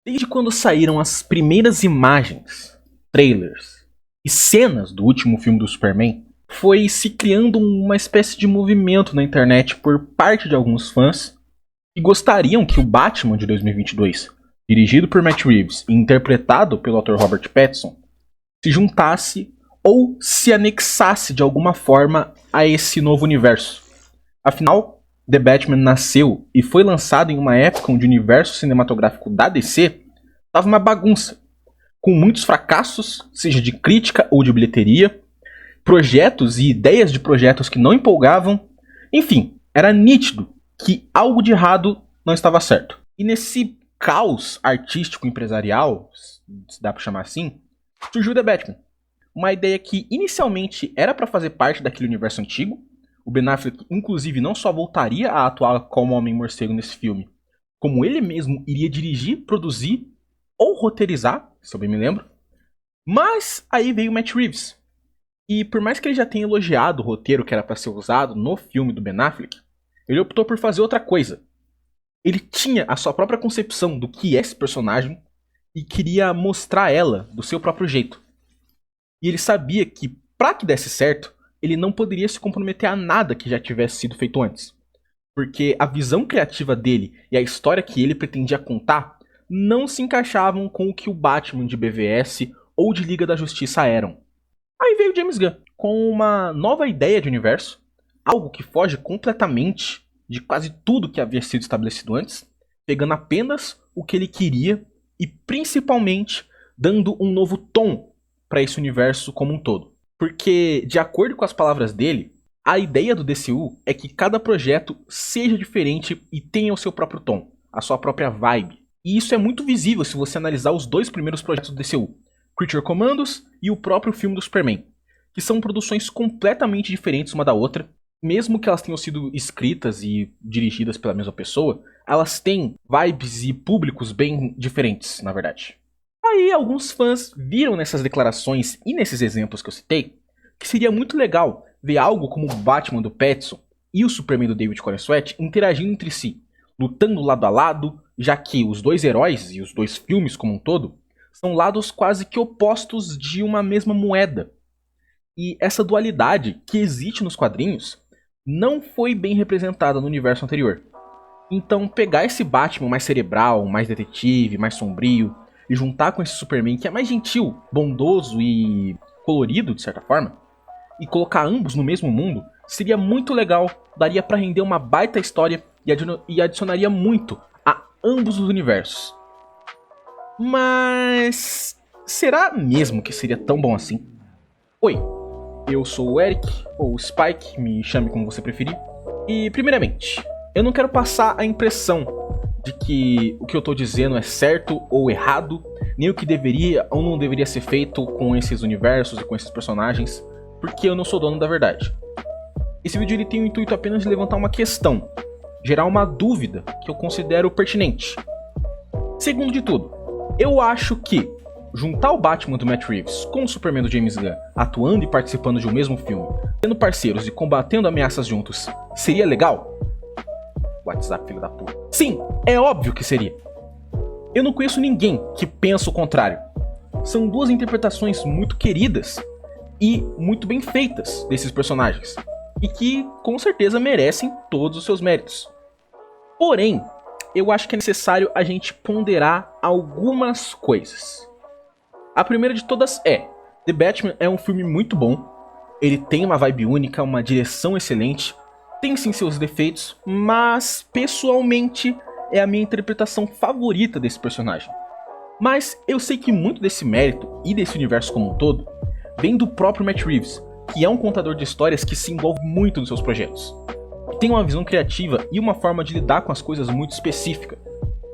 Desde quando saíram as primeiras imagens, trailers e cenas do último filme do Superman, foi se criando uma espécie de movimento na internet por parte de alguns fãs que gostariam que o Batman de 2022, dirigido por Matt Reeves e interpretado pelo ator Robert Pattinson, se juntasse ou se anexasse de alguma forma a esse novo universo. Afinal, The Batman nasceu e foi lançado em uma época onde o universo cinematográfico da DC estava uma bagunça, com muitos fracassos, seja de crítica ou de bilheteria, projetos e ideias de projetos que não empolgavam, enfim, era nítido que algo de errado não estava certo. E nesse caos artístico empresarial, se dá para chamar assim, surgiu The Batman. Uma ideia que inicialmente era para fazer parte daquele universo antigo. O Ben Affleck, inclusive, não só voltaria a atuar como Homem-Morcego nesse filme, como ele mesmo iria dirigir, produzir ou roteirizar, se eu bem me lembro. Mas aí veio o Matt Reeves. E por mais que ele já tenha elogiado o roteiro que era para ser usado no filme do Ben Affleck, ele optou por fazer outra coisa. Ele tinha a sua própria concepção do que é esse personagem e queria mostrar ela do seu próprio jeito. E ele sabia que, para que desse certo, ele não poderia se comprometer a nada que já tivesse sido feito antes. Porque a visão criativa dele e a história que ele pretendia contar não se encaixavam com o que o Batman de BVS ou de Liga da Justiça eram. Aí veio James Gunn com uma nova ideia de universo, algo que foge completamente de quase tudo que havia sido estabelecido antes, pegando apenas o que ele queria e principalmente dando um novo tom para esse universo como um todo. Porque, de acordo com as palavras dele, a ideia do DCU é que cada projeto seja diferente e tenha o seu próprio tom, a sua própria vibe. E isso é muito visível se você analisar os dois primeiros projetos do DCU, Creature Commandos e o próprio filme do Superman, que são produções completamente diferentes uma da outra. Mesmo que elas tenham sido escritas e dirigidas pela mesma pessoa, elas têm vibes e públicos bem diferentes, na verdade. Aí alguns fãs viram nessas declarações e nesses exemplos que eu citei que seria muito legal ver algo como o Batman do Pattinson e o Superman do David Corenswet interagindo entre si, lutando lado a lado, já que os dois heróis e os dois filmes como um todo são lados quase que opostos de uma mesma moeda. E essa dualidade que existe nos quadrinhos não foi bem representada no universo anterior. Então pegar esse Batman mais cerebral, mais detetive, mais sombrio, e juntar com esse Superman que é mais gentil, bondoso e colorido, de certa forma, e colocar ambos no mesmo mundo, seria muito legal, daria pra render uma baita história e adicionaria muito a ambos os universos. Mas será mesmo que seria tão bom assim? Oi, eu sou o Eric, ou Spike, me chame como você preferir. E primeiramente, eu não quero passar a impressão de que o que eu tô dizendo é certo ou errado, nem o que deveria ou não deveria ser feito com esses universos e com esses personagens, porque eu não sou dono da verdade. Esse vídeo ele tem o intuito apenas de levantar uma questão, gerar uma dúvida que eu considero pertinente. Segundo de tudo, eu acho que juntar o Batman do Matt Reeves com o Superman do James Gunn, atuando e participando de um mesmo filme, sendo parceiros e combatendo ameaças juntos, seria legal? WhatsApp, filho da puta. Sim, é óbvio que seria. Eu não conheço ninguém que pensa o contrário. São duas interpretações muito queridas e muito bem feitas desses personagens, e que com certeza merecem todos os seus méritos. Porém, eu acho que é necessário a gente ponderar algumas coisas. A primeira de todas é: The Batman é um filme muito bom, ele tem uma vibe única, uma direção excelente, tem sim seus defeitos, mas pessoalmente é a minha interpretação favorita desse personagem. Mas eu sei que muito desse mérito e desse universo como um todo vem do próprio Matt Reeves, que é um contador de histórias que se envolve muito nos seus projetos. Tem uma visão criativa e uma forma de lidar com as coisas muito específica.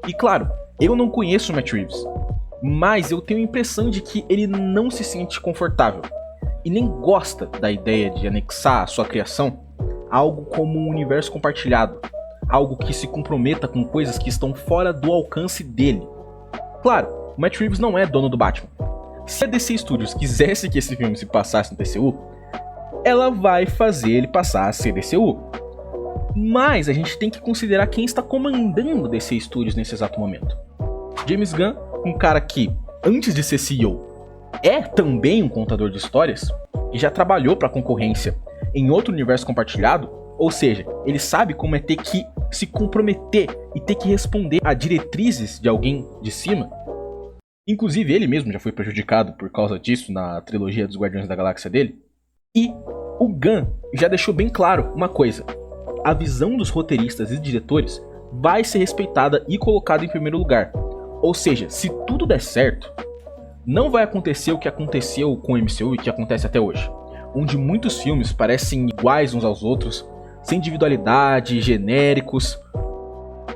E claro, eu não conheço o Matt Reeves, mas eu tenho a impressão de que ele não se sente confortável e nem gosta da ideia de anexar a sua criação a algo como um universo compartilhado, algo que se comprometa com coisas que estão fora do alcance dele. Claro, o Matt Reeves não é dono do Batman. Se a DC Studios quisesse que esse filme se passasse no DCU, ela vai fazer ele passar a ser DCU. Mas a gente tem que considerar quem está comandando DC Studios nesse exato momento. James Gunn, um cara que, antes de ser CEO, é também um contador de histórias, e já trabalhou para a concorrência em outro universo compartilhado, ou seja, ele sabe como é ter que se comprometer e ter que responder a diretrizes de alguém de cima. Inclusive, ele mesmo já foi prejudicado por causa disso na trilogia dos Guardiões da Galáxia dele. E o Gunn já deixou bem claro uma coisa: a visão dos roteiristas e diretores vai ser respeitada e colocada em primeiro lugar. Ou seja, se tudo der certo, não vai acontecer o que aconteceu com o MCU e que acontece até hoje, onde muitos filmes parecem iguais uns aos outros, sem individualidade, genéricos.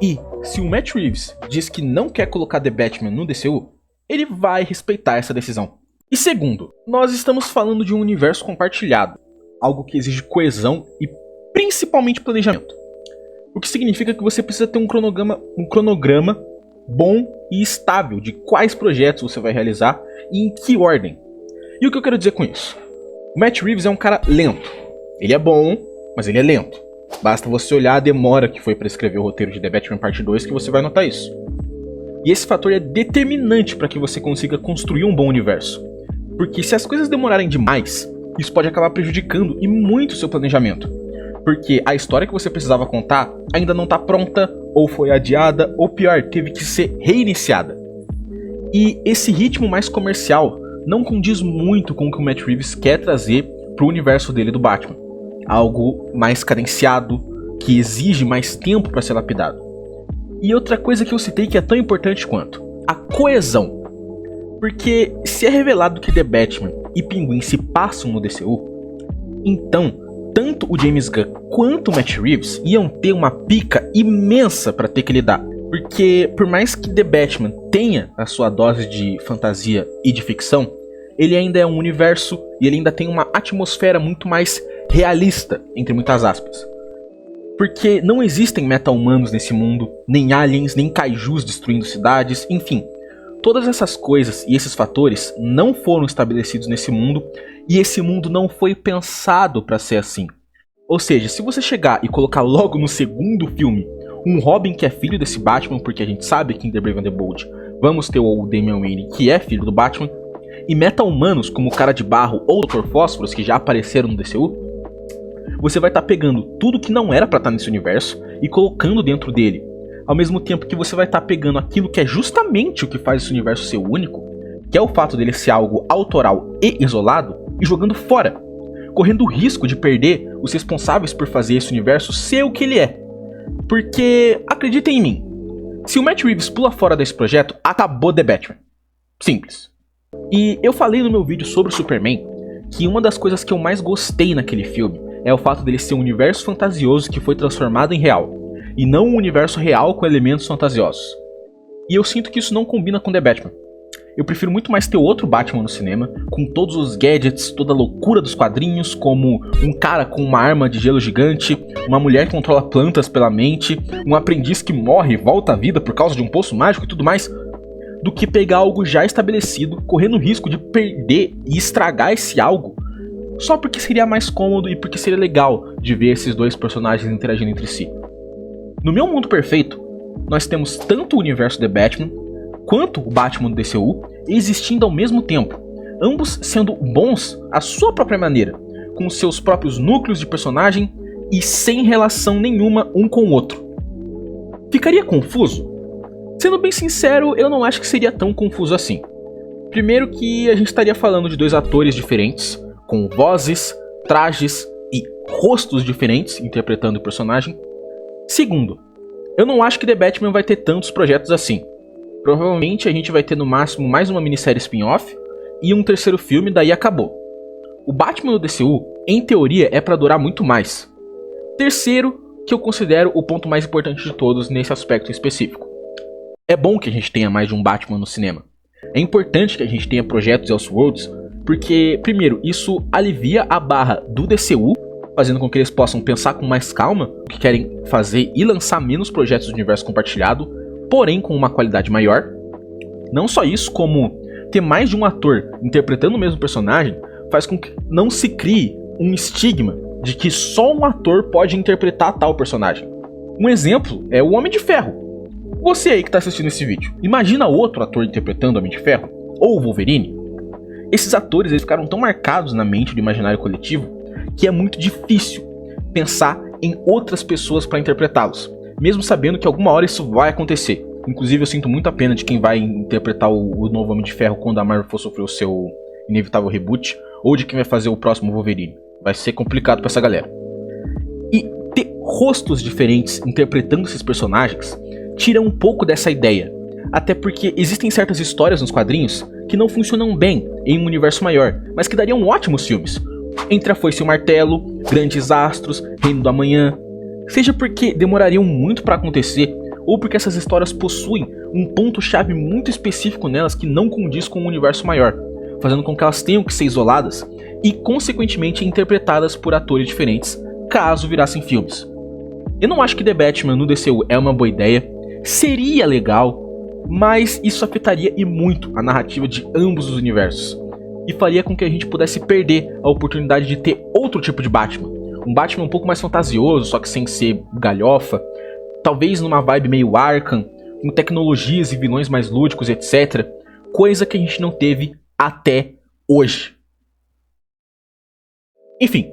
E se o Matt Reeves diz que não quer colocar The Batman no DCU, ele vai respeitar essa decisão. E segundo, nós estamos falando de um universo compartilhado, algo que exige coesão e principalmente planejamento. O que significa que você precisa ter um cronograma bom e estável de quais projetos você vai realizar e em que ordem. E o que eu quero dizer com isso? O Matt Reeves é um cara lento. Ele é bom, mas ele é lento. Basta você olhar a demora que foi para escrever o roteiro de The Batman Parte 2 que você vai notar isso. E esse fator é determinante para que você consiga construir um bom universo. Porque se as coisas demorarem demais, isso pode acabar prejudicando e muito o seu planejamento. Porque a história que você precisava contar ainda não está pronta, ou foi adiada, ou pior, teve que ser reiniciada. E esse ritmo mais comercial não condiz muito com o que o Matt Reeves quer trazer para o universo dele do Batman. Algo mais cadenciado, que exige mais tempo para ser lapidado. E outra coisa que eu citei que é tão importante quanto a coesão. Porque se é revelado que The Batman e Pinguim se passam no DCU, então tanto o James Gunn quanto o Matt Reeves iam ter uma pica imensa para ter que lidar. Porque por mais que The Batman tenha a sua dose de fantasia e de ficção, ele ainda é um universo e ele ainda tem uma atmosfera muito mais realista, entre muitas aspas. Porque não existem meta-humanos nesse mundo, nem aliens, nem kaijus destruindo cidades, enfim. Todas essas coisas e esses fatores não foram estabelecidos nesse mundo, e esse mundo não foi pensado para ser assim. Ou seja, se você chegar e colocar logo no segundo filme um Robin que é filho desse Batman, porque a gente sabe que em The Brave and the Bold vamos ter o Damian Wayne que é filho do Batman, e meta-humanos como o Cara de Barro ou o Dr. Fósforos que já apareceram no DCU, você vai estar pegando tudo que não era pra estar nesse universo e colocando dentro dele. Ao mesmo tempo que você vai estar pegando aquilo que é justamente o que faz esse universo ser único, que é o fato dele ser algo autoral e isolado, e jogando fora, correndo o risco de perder os responsáveis por fazer esse universo ser o que ele é. Porque, acreditem em mim, se o Matt Reeves pula fora desse projeto, acabou The Batman. Simples. E eu falei no meu vídeo sobre o Superman que uma das coisas que eu mais gostei naquele filme é o fato dele ser um universo fantasioso que foi transformado em real, e não um universo real com elementos fantasiosos. E eu sinto que isso não combina com The Batman. Eu prefiro muito mais ter outro Batman no cinema, com todos os gadgets, toda a loucura dos quadrinhos, como um cara com uma arma de gelo gigante, uma mulher que controla plantas pela mente, um aprendiz que morre e volta à vida por causa de um poço mágico e tudo mais, do que pegar algo já estabelecido, correndo o risco de perder e estragar esse algo, só porque seria mais cômodo e porque seria legal de ver esses dois personagens interagindo entre si. No meu mundo perfeito, nós temos tanto o universo The Batman, quanto o Batman do DCU, existindo ao mesmo tempo, ambos sendo bons à sua própria maneira, com seus próprios núcleos de personagem e sem relação nenhuma um com o outro. Ficaria confuso? Sendo bem sincero, eu não acho que seria tão confuso assim. Primeiro que a gente estaria falando de dois atores diferentes, com vozes, trajes e rostos diferentes interpretando o personagem. Segundo, eu não acho que The Batman vai ter tantos projetos assim. Provavelmente a gente vai ter no máximo mais uma minissérie spin-off e um terceiro filme, daí acabou. O Batman do DCU, em teoria, é pra durar muito mais. Terceiro, que eu considero o ponto mais importante de todos nesse aspecto específico. É bom que a gente tenha mais de um Batman no cinema. É importante que a gente tenha projetos Elseworlds, porque, primeiro, isso alivia a barra do DCU, fazendo com que eles possam pensar com mais calma o que querem fazer e lançar menos projetos do universo compartilhado, porém com uma qualidade maior. Não só isso, como ter mais de um ator interpretando o mesmo personagem faz com que não se crie um estigma de que só um ator pode interpretar tal personagem. Um exemplo é o Homem de Ferro. Você aí que tá assistindo esse vídeo, imagina outro ator interpretando o Homem de Ferro, ou o Wolverine? Esses atores eles ficaram tão marcados na mente do imaginário coletivo que é muito difícil pensar em outras pessoas para interpretá-los, mesmo sabendo que alguma hora isso vai acontecer. Inclusive eu sinto muito a pena de quem vai interpretar o novo Homem de Ferro quando a Marvel for sofrer o seu inevitável reboot, ou de quem vai fazer o próximo Wolverine. Vai ser complicado pra essa galera. E ter rostos diferentes interpretando esses personagens tira um pouco dessa ideia. Até porque existem certas histórias nos quadrinhos que não funcionam bem em um universo maior, mas que dariam ótimos filmes. Entre a Foice e o Martelo, Grandes Astros, Reino do Amanhã. Seja porque demorariam muito pra acontecer, ou porque essas histórias possuem um ponto-chave muito específico nelas que não condiz com o universo maior, fazendo com que elas tenham que ser isoladas e, consequentemente, interpretadas por atores diferentes, caso virassem filmes. Eu não acho que The Batman no DCU é uma boa ideia, seria legal, mas isso afetaria e muito a narrativa de ambos os universos, e faria com que a gente pudesse perder a oportunidade de ter outro tipo de Batman. Um Batman um pouco mais fantasioso, só que sem ser galhofa, talvez numa vibe meio Arkham, com tecnologias e vilões mais lúdicos, etc. Coisa que a gente não teve até hoje. Enfim,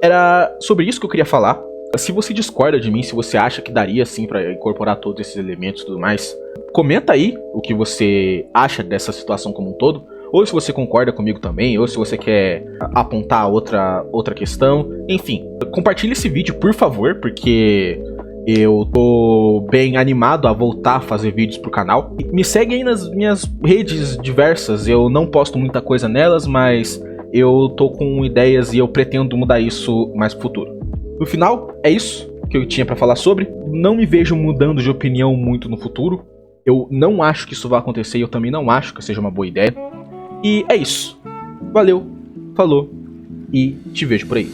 era sobre isso que eu queria falar. Se você discorda de mim, se você acha que daria sim pra incorporar todos esses elementos e tudo mais, comenta aí o que você acha dessa situação como um todo, ou se você concorda comigo também, ou se você quer apontar outra questão. Enfim, compartilhe esse vídeo, por favor, porque eu tô bem animado a voltar a fazer vídeos pro canal. Me segue aí nas minhas redes diversas, eu não posto muita coisa nelas, mas eu tô com ideias e eu pretendo mudar isso mais pro futuro. No final, é isso que eu tinha pra falar sobre. Não me vejo mudando de opinião muito no futuro. Eu não acho que isso vai acontecer e eu também não acho que seja uma boa ideia. E é isso. Valeu, falou e te vejo por aí.